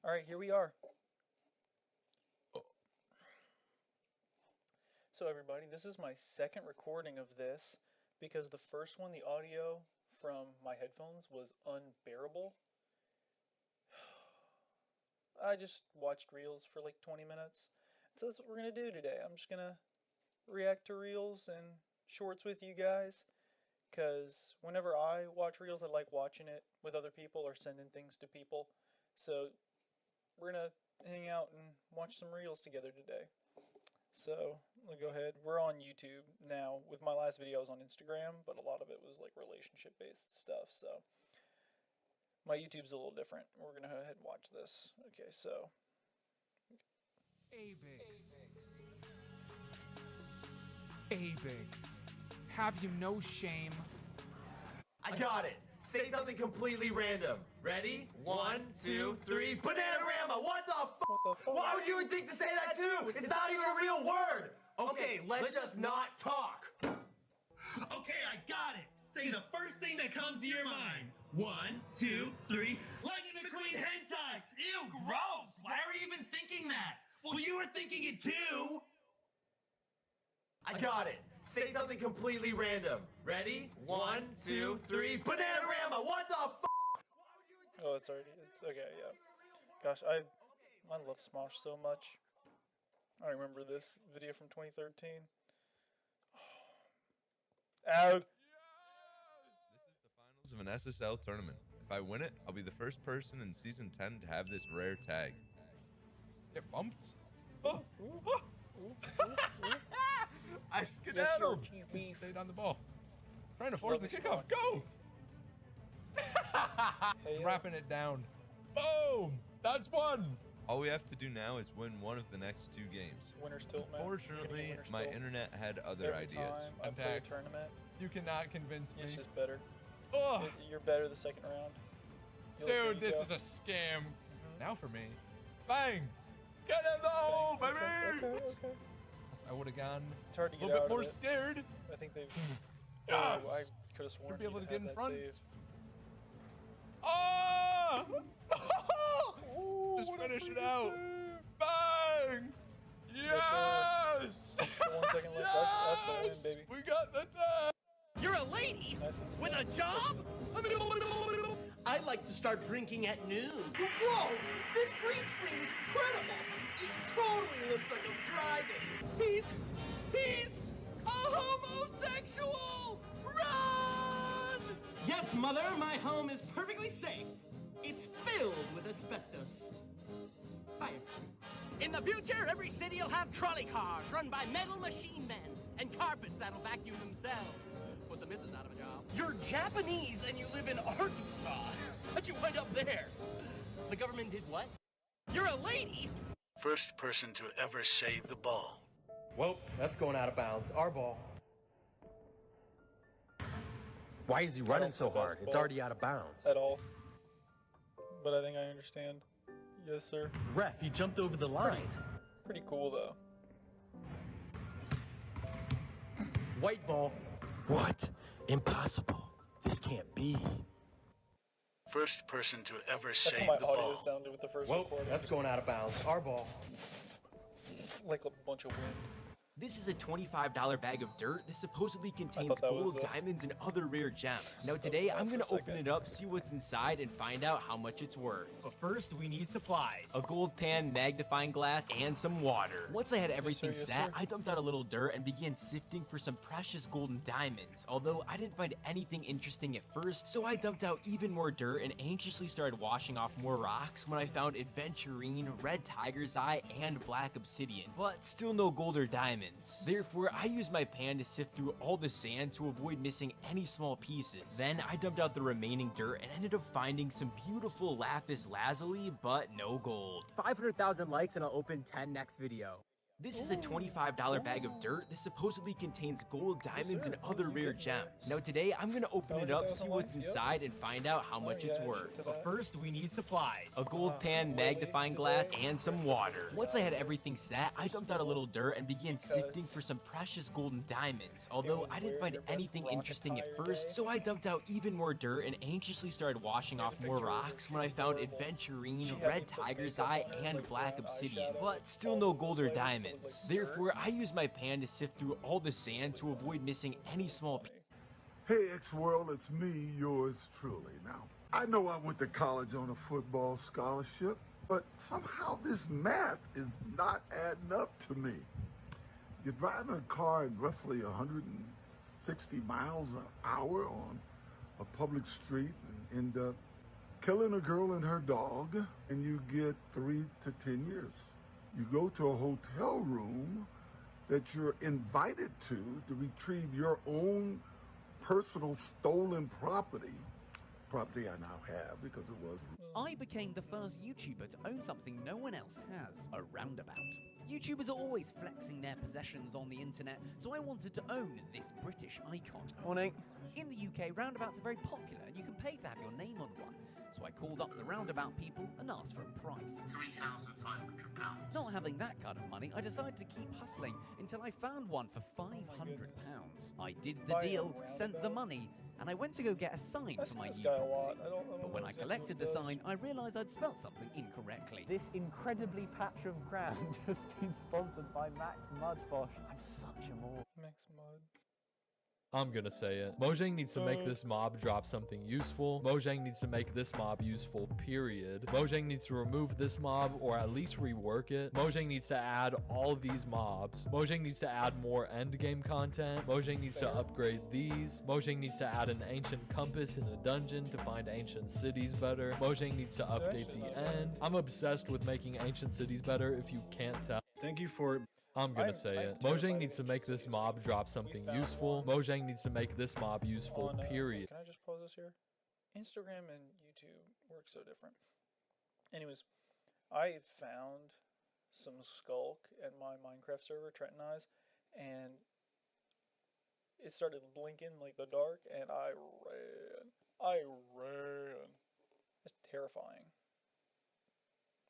Alright, here we are. So everybody, this is my second recording of this because the first one, the audio from my headphones was unbearable. I just watched Reels for like 20 minutes. So that's what we're going to do today. I'm just going to react to Reels and Shorts with you guys. Because whenever I watch Reels, I like watching it with other people or sending things to people. So we're going to hang out and watch some Reels together today. So, we'll go ahead. We're on YouTube now. With my last video, I was on Instagram, but a lot of it was like relationship-based stuff. So, my YouTube's a little different. We're going to go ahead and watch this. Okay, so. Abix. Abix. Have you no shame? I got it. Say something completely random. Ready? 1, 2, 3. Bananarama! What the fuck? What the fuck? Why would you think to say that too? It's not even a real word. Okay, let's just not talk. Okay, I got it. Say the first thing that comes to your mind. 1, 2, 3. Lightning McQueen hentai. Ew, gross. Why are you even thinking that? Well, you were thinking it too. I got it. Say something completely random. Ready? 1, 2, 3. Bananarama! What the fuck? Oh, it's okay, yeah. Gosh, I love Smosh so much. I remember this video from 2013. Ow! This is the finals of an SSL tournament. If I win it, I'll be the first person in Season 10 to have this rare tag. Get bumped? Oh! I skedaddled! Just stayed on the ball. Trying to force the kickoff. Go! Wrapping it down. Boom! That's one! All we have to do now is win one of the next 2 games. Winner's tilt, man. Unfortunately, my internet had other Every ideas. time I play a tournament, You cannot convince me. it's just better. Oh, You're better the second round. dude, this is a scam. Now for me. Bang! Get in the hole, baby! Okay. I would have gone It's hard to a get little out bit more of it. scared. I think they've. Ah! Oh, I could have sworn Should be able you to get had in that front. save. Oh! Ooh, Just what a finish it freaking out. save. Bang! Yes! 1 second left. That's the win, baby. We got the tag! You're a lady Nice. with a job? I like to start drinking at noon. Whoa! This green screen is incredible! It totally looks like I'm driving. He's a homosexual! Run! Yes, Mother, my home is perfectly safe. It's filled with asbestos. Fire. In the future, every city will have trolley cars run by metal machine men and carpets that'll vacuum themselves. Put the missus out of a job. You're Japanese and you live in Arkansas. How'd you wind up there? The government did what? You're a lady? First person to ever save the ball. Well, that's going out of bounds. Our ball. Why is he running so hard? It's already out of bounds. At all. But I think I understand. Yes, sir. Ref, he jumped over the line. Pretty cool, though. White ball. What? Impossible. This can't be. First person to ever That's save how my the audio ball. sounded with the first Well, recording. that's going out of bounds. Our ball. Like a bunch of wind. This is a $25 bag of dirt that supposedly contains that was gold, this. diamonds, and other rare gems. Now That today, was I'm for a gonna open second. it up, see what's inside, and find out how much it's worth. But first, we need supplies. A gold pan, magnifying glass, and some water. Once I had everything yes, set, sir. I dumped out a little dirt and began sifting for some precious gold and diamonds. Although I didn't find anything interesting at first, so I dumped out even more dirt and anxiously started washing off more rocks when I found aventurine, red tiger's eye, and black obsidian. But still no gold or diamonds. Therefore, I used my pan to sift through all the sand to avoid missing any small pieces. Then I dumped out the remaining dirt and ended up finding some beautiful lapis lazuli, but no gold. 500,000 likes and I'll open 10 next video. This is a $25 bag of dirt that supposedly contains gold, diamonds, and other rare gems. Now today, I'm gonna open it up, see what's inside, and find out how much it's worth. But first, we need supplies. A gold pan, magnifying glass, and some water. Once I had everything set, I dumped out a little dirt and began sifting for some precious gold and diamonds. Although I didn't find anything interesting at first, so I dumped out even more dirt and anxiously started washing off more rocks when I found aventurine, red tiger's eye, and black obsidian. But still no gold or diamonds. Therefore, I used my pan to sift through all the sand to avoid missing any small piece. Hey, X-World, it's me, yours truly. Now, I know I went to college on a football scholarship, but somehow this math is not adding up to me. You're driving a car at roughly 160 miles an hour on a public street and end up killing a girl and her dog, and you get 3 to 10 years. You go to a hotel room that you're invited to retrieve your own personal stolen property I now have because it was. I became the first YouTuber to own something no one else has, a roundabout. YouTubers are always flexing their possessions on the internet, so I wanted to own this British icon. Morning. In the UK, roundabouts are very popular and you can pay to have your name on one. So I called up the roundabout people and asked for a price. £3,500. Not having that kind of money, I decided to keep hustling until I found one for £500. I did the deal, sent the money, and I went to go get a sign for my new property. But when I collected the sign, I realised I'd spelt something incorrectly. This incredibly patch of ground has been sponsored by Max Mudfosh. I'm such a moron. Max Mud. I'm gonna say it. Mojang needs to make this mob drop something useful. Mojang needs to make this mob useful, period. Mojang needs to remove this mob or at least rework it. Mojang needs to add all these mobs. Mojang needs to add more endgame content. Mojang needs to upgrade these. Mojang needs to add an ancient compass in a dungeon to find ancient cities better. Mojang needs to update the end. I'm obsessed with making ancient cities better if you can't tell. Thank you for... I'm gonna say it. Mojang needs to make this mob drop something useful. Mojang needs to make this mob useful, period. Can I just pause this here? Instagram and YouTube work so different. Anyways, I found some skulk at my Minecraft server, Trenton Eyes, and it started blinking like the dark, and I ran. It's terrifying.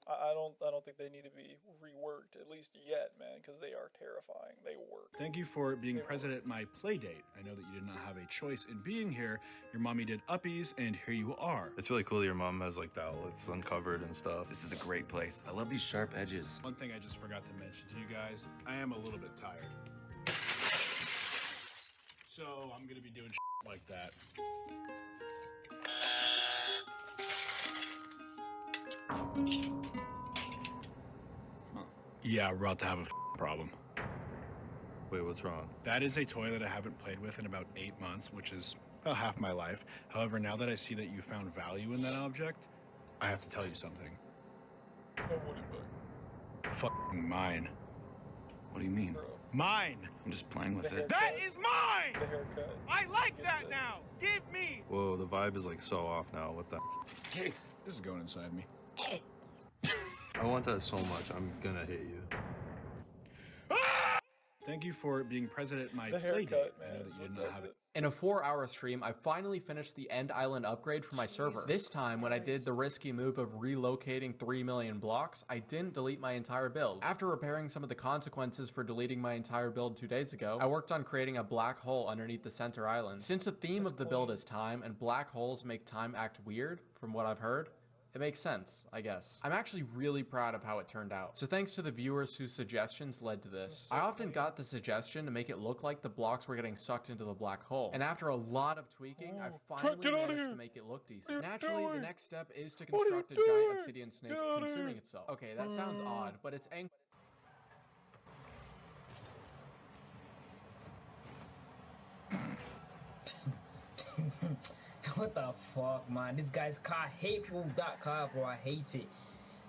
I don't think they need to be reworked, at least yet, man, because they are terrifying. They work. Thank you for being present at my play date. I know that you did not have a choice in being here. Your mommy did uppies, and here you are. It's really cool that your mom has like the outlets uncovered and stuff. This is a great place. I love these sharp edges. One thing I just forgot to mention to you guys, I am a little bit tired. So I'm gonna be doing like that. Yeah, we're about to have a problem. Wait, what's wrong? That is a toy that I haven't played with in about 8 months, which is about half my life. However, now that I see that you found value in that object, I have to tell you something. Fucking mine. What do you mean? Mine! I'm just playing with it. That is mine! The haircut. I like that now! Give me! Whoa, the vibe is like so off now. What the? This is going inside me. I want that so much. I'm gonna hit you. Thank you for being present at my The play date. haircut, I know man, that is you what did not does have it. it. In a 4-hour stream, I finally finished the End Island upgrade for my server. This time, when I did the risky move of relocating 3 million blocks, I didn't delete my entire build. After repairing some of the consequences for deleting my entire build 2 days ago, I worked on creating a black hole underneath the center island. Since the theme of the build is time, and black holes make time act weird, from what I've heard, it makes sense, I guess. I'm actually really proud of how it turned out. So thanks to the viewers whose suggestions led to this. I often got the suggestion to make it look like the blocks were getting sucked into the black hole. And after a lot of tweaking, I finally managed to make it look decent. Naturally, the next step is to construct a giant obsidian snake consuming itself. Okay, that sounds odd, but it's What the fuck, man? This guy's car, I hate people with that car, bro. I hate it.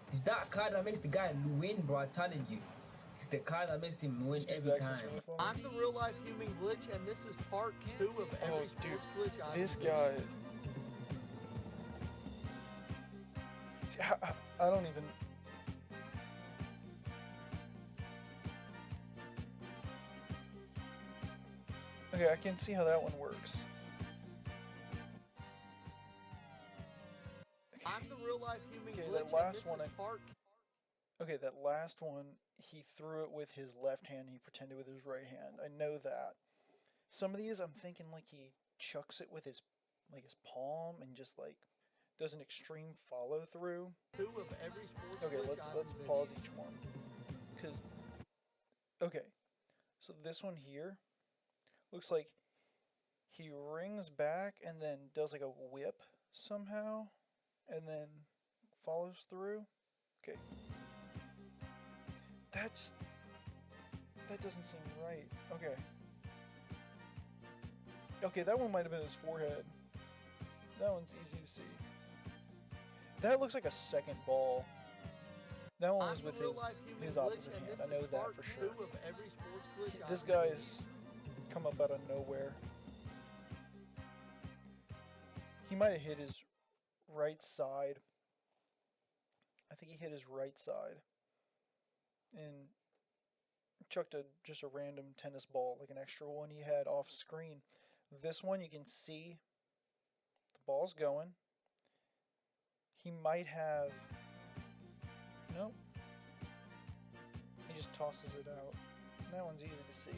It's that car that makes the guy win, bro. I'm telling you. It's the car that makes him win every time. I'm the real life human glitch, and this is part 2 of every sports glitch I've This guy. I don't even. Okay, I can see how that one works. I'm the real life human Okay, glitch, that and last this one. is part Okay, that last one, he threw it with his left hand. He pretended with his right hand. I know that. Some of these, I'm thinking like he chucks it with his palm and just like does an extreme follow through. 2 of every sports Okay, glitch let's I've pause invented. each one. Cause okay, so this one here looks like he rings back and then does like a whip somehow, and then follows through. Okay, that doesn't seem right. Okay. Okay, that one might have been his forehead. That one's easy to see. That looks like a second ball. That one was with his opposite hand. I know that for sure. This guy's come up out of nowhere. He might have hit his right side. I think he hit his right side. And chucked just a random tennis ball, like an extra one he had off screen. This one you can see the ball's going. He might have... Nope. He just tosses it out. That one's easy to see.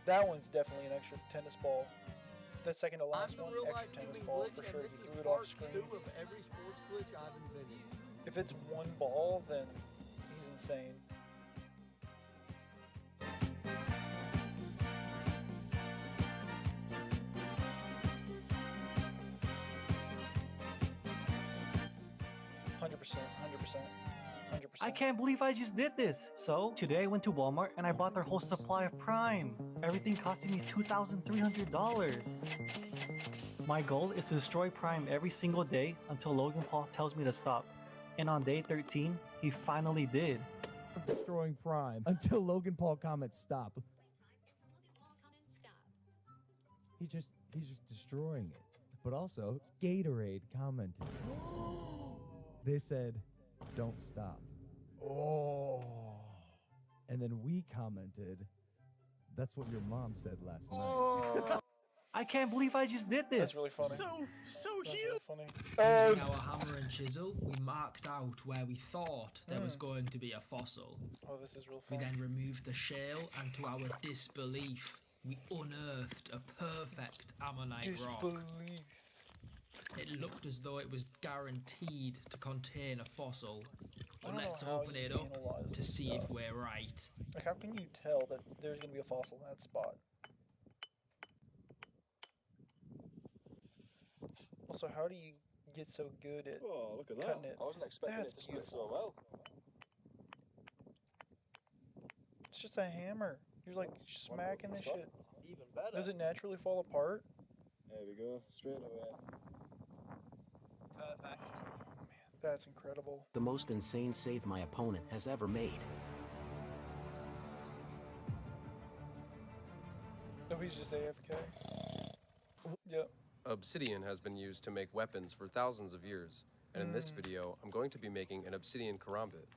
That one's definitely an extra tennis ball. That second to last one, extra tennis ball for sure. He threw it off screen. 2 of every sports glitch I've invented. If it's one ball, then he's insane. I can't believe I just did this. So, today I went to Walmart and I bought their whole supply of Prime. Everything costing me $2,300. My goal is to destroy Prime every single day until Logan Paul tells me to stop. And on day 13, he finally did. Destroying Prime until Logan Paul comments stop. He's just destroying it. But also, Gatorade commented. They said, don't stop. Oh. And then we commented, that's what your mom said last night. I can't believe I just did this. That's really funny. So That's really funny. Using our hammer and chisel, we marked out where we thought there was going to be a fossil. Oh, this is real We funny. then removed the shell, and to our disbelief, we unearthed a perfect ammonite rock. Disbelief. It looked as though it was guaranteed to contain a fossil. But I don't let's know how open you it up analyze to this see if stuff. we're right. Like, how can you tell that there's going to be a fossil in that spot? Also, how do you get so good at look at cutting that. it? I wasn't expecting That's it to split beautiful. so well. It's just a hammer. You're like smacking this shit. Even better. Does it naturally fall apart? There we go. Straight away. Perfect. That's incredible. The most insane save my opponent has ever made. Nobody's just AFK. Yep. Obsidian has been used to make weapons for thousands of years, and in this video, I'm going to be making an obsidian karambit.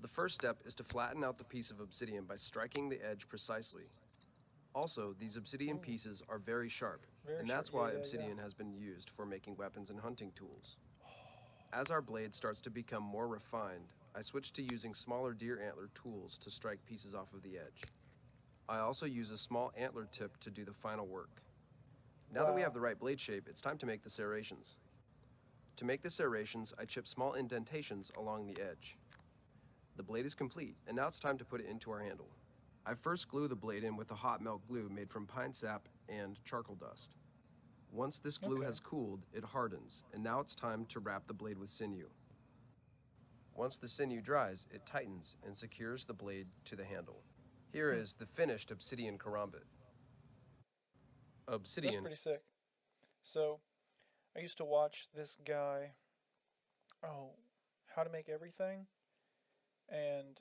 The first step is to flatten out the piece of obsidian by striking the edge precisely. Also, these obsidian pieces are very sharp, and that's why obsidian has been used for making weapons and hunting tools. As our blade starts to become more refined, I switch to using smaller deer antler tools to strike pieces off of the edge. I also use a small antler tip to do the final work. Now that we have the right blade shape, it's time to make the serrations. To make the serrations, I chip small indentations along the edge. The blade is complete, and now it's time to put it into our handle. I first glue the blade in with a hot melt glue made from pine sap and charcoal dust. Once this glue has cooled, it hardens, and now it's time to wrap the blade with sinew. Once the sinew dries, it tightens and secures the blade to the handle. Here is the finished obsidian karambit. Obsidian. That's pretty sick. So, I used to watch this guy, How to Make Everything, and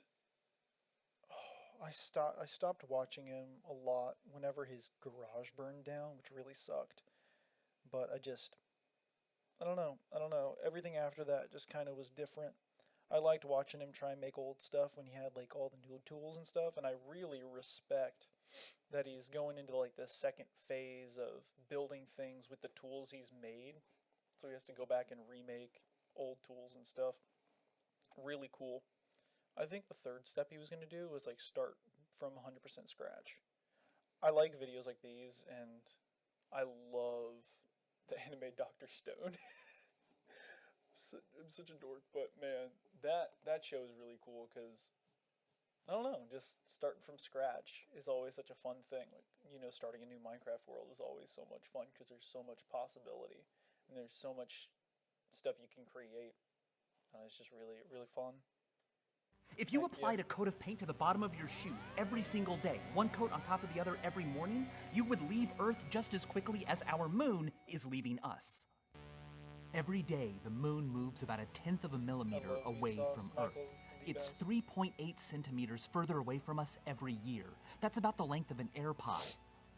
I stopped watching him a lot whenever his garage burned down, which really sucked. But I don't know. Everything after that just kind of was different. I liked watching him try and make old stuff when he had like all the new tools and stuff, and I really respect that he's going into like the second phase of building things with the tools he's made. So he has to go back and remake old tools and stuff. Really cool. I think the third step he was going to do was like start from 100% scratch. I like videos like these, and I love the anime Dr. Stone. I'm such a dork, but man, that show is really cool because, I don't know, just starting from scratch is always such a fun thing. Like, you know, starting a new Minecraft world is always so much fun because there's so much possibility and there's so much stuff you can create. It's just really, really fun. If you applied a coat of paint to the bottom of your shoes every single day, one coat on top of the other every morning, you would leave Earth just as quickly as our moon is leaving us. Every day, the moon moves about 1/10 of a millimeter away from Earth. It's 3.8 centimeters further away from us every year. That's about the length of an AirPod.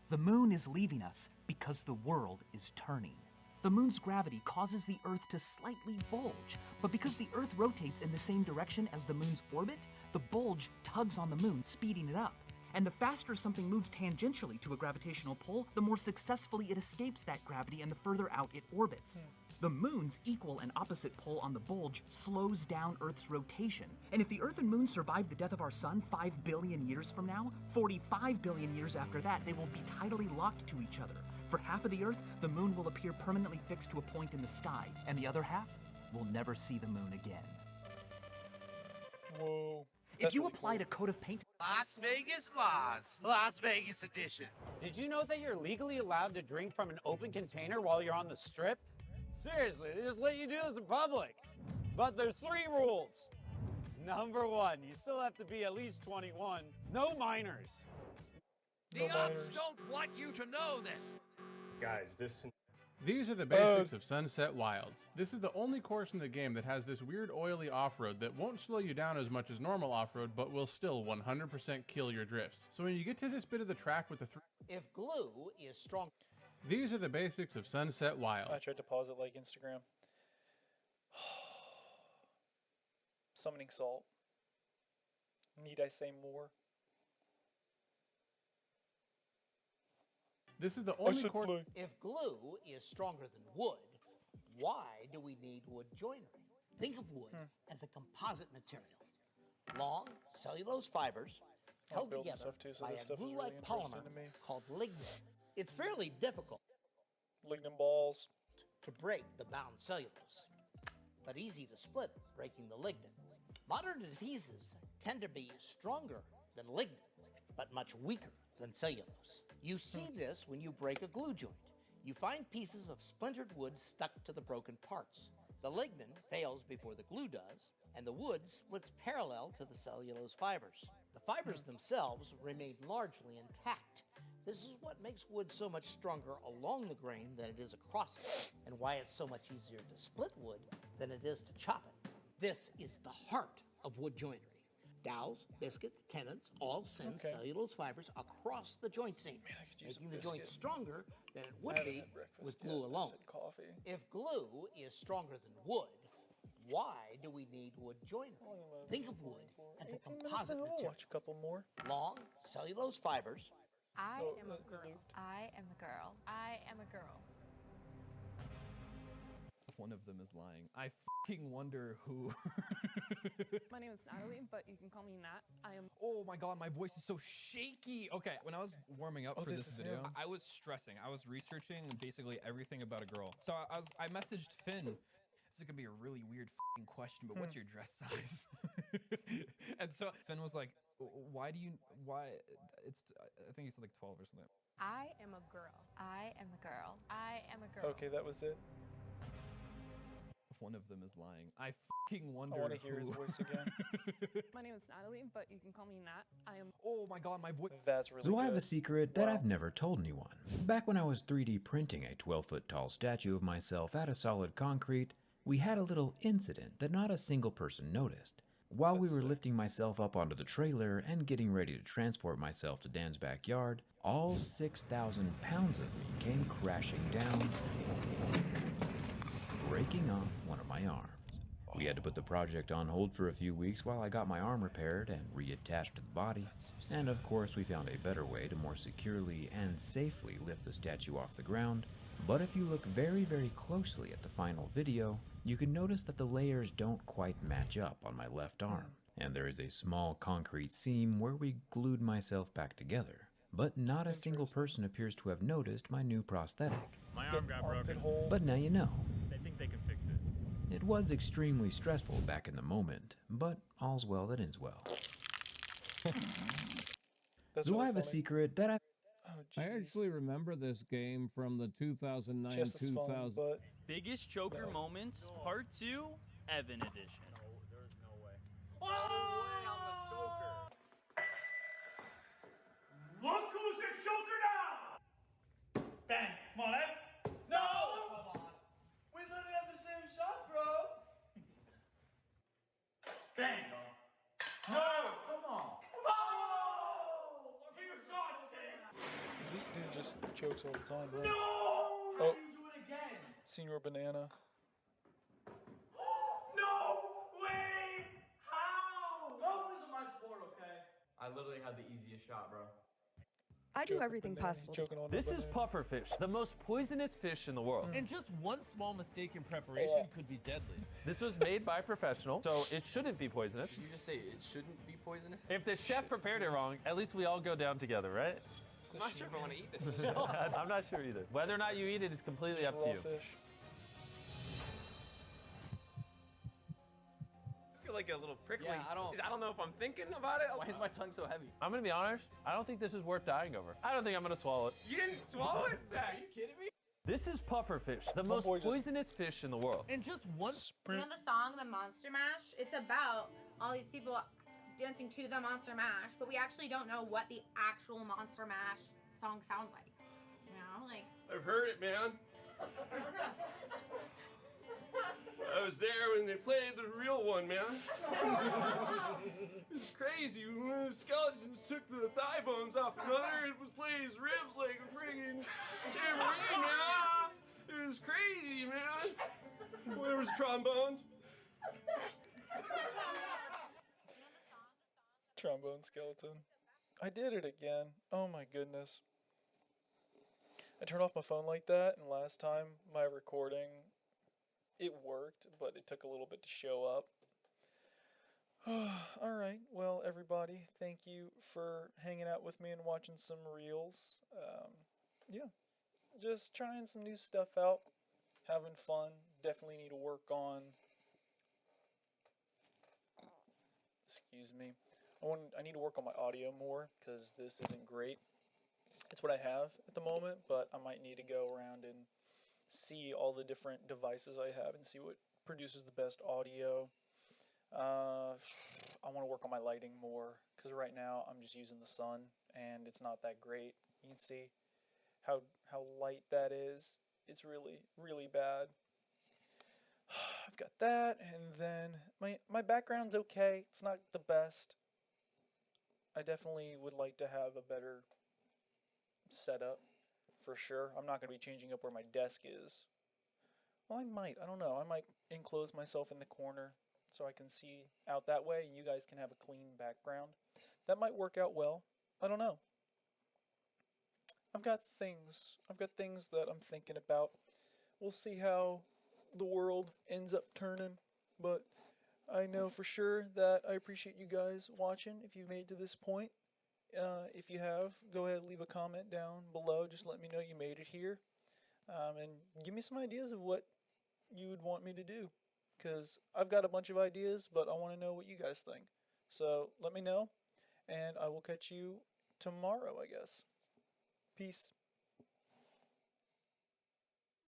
The moon is leaving us because the world is turning. The moon's gravity causes the Earth to slightly bulge, but because the Earth rotates in the same direction as the moon's orbit, the bulge tugs on the moon, speeding it up. And the faster something moves tangentially to a gravitational pull, the more successfully it escapes that gravity and the further out it orbits. The moon's equal and opposite pull on the bulge slows down Earth's rotation. And if the Earth and moon survive the death of our sun 5 billion years from now, 45 billion years after that, they will be tidally locked to each other. For half of the Earth, the moon will appear permanently fixed to a point in the sky, and the other half will never see the moon again. Whoa. If you applied a coat of paint... Las Vegas laws, Las Vegas edition. Did you know that you're legally allowed to drink from an open container while you're on the strip? Seriously, they just let you do this in public. But there's 3 rules. Number 1, you still have to be at least 21. No minors. The ops don't want you to know this. Guys, These are the basics of Sunset Wilds. This is the only course in the game that has this weird oily off-road that won't slow you down as much as normal off-road, but will still 100% kill your drifts. So when you get to this bit of the track with the If glue is strong... These are the basics of Sunset Wilds. I tried to pause it like Instagram. Summoning salt. Need I say more? This is the only course... If glue is stronger than wood, why do we need wood joinery? Think of wood as a composite material. Long cellulose fibers held together by a glue-like polymer called lignin. It's fairly difficult lignin balls to break the bound cellulose, but easy to split breaking the lignin. Modern adhesives tend to be stronger than lignin, but much weaker than cellulose. You see this when you break a glue joint. You find pieces of splintered wood stuck to the broken parts. The lignin fails before the glue does, and the wood splits parallel to the cellulose fibers. The fibers themselves remain largely intact. This is what makes wood so much stronger along the grain than it is across it, and why it's so much easier to split wood than it is to chop it. This is the heart of wood joinery. Dowels, biscuits, tenons all send cellulose fibers across the joint seam, making the joint stronger than it would be with glue alone. If glue is stronger than wood, why do we need wood joinery? Think of wood as a composite material. Watch a couple more. Long cellulose fibers. I am a girl. I am a girl. I am a girl. One of them is lying. I fucking wonder who. My name is Natalie, but you can call me Nat. I am. Oh my god, my voice is so shaky. Okay, when I was warming up for this video, I was stressing. I was researching basically everything about a girl. So I messaged Finn. This is gonna be a really weird fucking question, but what's your dress size? And so Finn was like, why it's, I think he said like 12 or something. I am a girl. I am a girl. I am a girl. Okay, that was it. One of them is lying. I fucking wonder I want to hear his voice again. My name is Natalie, but you can call me Nat. I am. Oh my god, my voice. That's really So good. I have a secret that I've never told anyone. Back when I was 3D printing a 12-foot tall statue of myself out of solid concrete, we had a little incident that not a single person noticed. While we were lifting myself up onto the trailer and getting ready to transport myself to Dan's backyard, all 6,000 pounds of me came crashing down, breaking off one of my arms. We had to put the project on hold for a few weeks while I got my arm repaired and reattached to the body. And of course, we found a better way to more securely and safely lift the statue off the ground. But if you look very, very closely at the final video, you can notice that the layers don't quite match up on my left arm. And there is a small concrete seam where we glued myself back together. But not a single person appears to have noticed my new prosthetic. My arm got broken. But now you know. They think they can fix it. It was extremely stressful back in the moment, but all's well that ends well. Do I have a secret that I actually remember this game from the 2009-2000. Biggest choker moments, part 2, Evan edition. There's no way. Look who's a choker now! Bang! Come on, Ev! No! Come on. We literally have the same shot, bro! Bang, bro. No! Come on! Oh! Look at your shots, man! This dude just chokes all the time, bro. No! Oh. How do you do it again? Senior Banana. No way! How? Golf isn't my sport, okay? I literally had the easiest shot, bro. I do everything possible. This is pufferfish, the most poisonous fish in the world. And just one small mistake in preparation could be deadly. This was made by a professional, so it shouldn't be poisonous. Did you just say it shouldn't be poisonous? If the chef prepared it wrong, at least we all go down together, right? I'm not sure if I want to eat this. I'm not sure either. Whether or not you eat it is completely up to you. Fish. I feel like a little prickly. Yeah, I don't know if I'm thinking about it. Why is my tongue so heavy? I'm gonna be honest, I don't think this is worth dying over. I don't think I'm gonna swallow it. You didn't swallow it? Are you kidding me? This is pufferfish, the most poisonous fish in the world. And just one You know the song, The Monster Mash? It's about all these people dancing to the Monster Mash, but we actually don't know what the actual Monster Mash song sounds like. You know, like... I've heard it, man. I was there when they played the real one, man. It's crazy. When the skeletons took the thigh bones off another, it was playing his ribs like a friggin' tambourine, man. It was crazy, man. Well, there was trombone. Trombone skeleton. I did it again. Oh my goodness. I turned off my phone like that, and last time my recording, it worked, but it took a little bit to show up. Alright, well everybody, thank you for hanging out with me and watching some reels. Yeah, just trying some new stuff out, having fun. Definitely need to work on, excuse me, I need to work on my audio more, because this isn't great. It's what I have at the moment, but I might need to go around and see all the different devices I have and see what produces the best audio. I want to work on my lighting more, because right now I'm just using the sun and it's not that great. You can see how light that is. It's really, really bad. I've got that, and then my background's okay. It's not the best. I definitely would like to have a better setup, for sure. I'm not going to be changing up where my desk is. Well, I might. I don't know. I might enclose myself in the corner so I can see out that way, and you guys can have a clean background. That might work out well. I don't know. I've got things that I'm thinking about. We'll see how the world ends up turning, but I know for sure that I appreciate you guys watching if you made it to this point. If you have, go ahead and leave a comment down below. Just let me know you made it here. And give me some ideas of what you would want me to do. Because I've got a bunch of ideas, but I want to know what you guys think. So let me know, and I will catch you tomorrow, I guess. Peace.